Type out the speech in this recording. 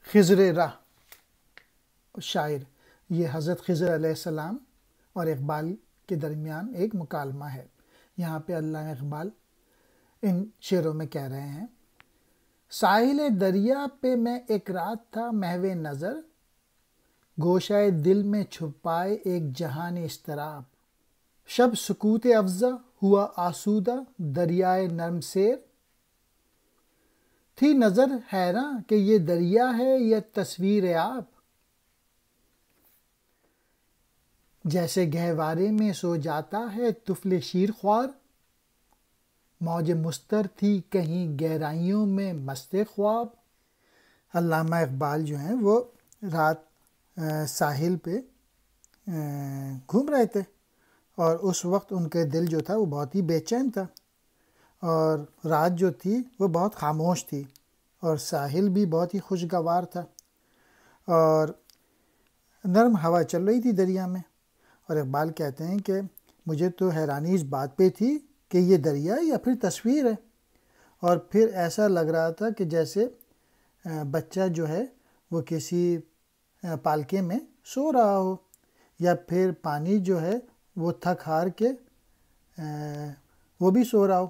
خضر راہ شاعر، یہ حضرت خضر علیہ السلام اور اقبال کے درمیان ایک مکالمہ ہے۔ یہاں پہ علامہ اقبال ان شعروں میں کہہ رہے ہیں: ساحل دریا پہ میں ایک رات تھا محو نظر، گوشۂ دل میں چھپائے ایک جہان اضطراب، شب سکوت افزا ہوا آسودہ دریائے نرم سیر، تھی نظر حیراں کہ یہ دریا ہے یا تصویر آب، جیسے گہوارے میں سو جاتا ہے طفل شیر خوار، موج مستر تھی کہیں گہرائیوں میں مست خواب۔ علامہ اقبال جو ہیں وہ رات ساحل پہ گھوم رہے تھے، اور اس وقت ان کے دل جو تھا وہ بہت ہی بے چین تھا، اور رات جو تھی وہ بہت خاموش تھی، اور ساحل بھی بہت ہی خوشگوار تھا، اور نرم ہوا چل رہی تھی دریا میں۔ اور اقبال کہتے ہیں کہ مجھے تو حیرانی اس بات پہ تھی کہ یہ دریا یا پھر تصویر ہے، اور پھر ایسا لگ رہا تھا کہ جیسے بچہ جو ہے وہ کسی پالکے میں سو رہا ہو، یا پھر پانی جو ہے وہ تھک ہار کے وہ بھی سو رہا ہو۔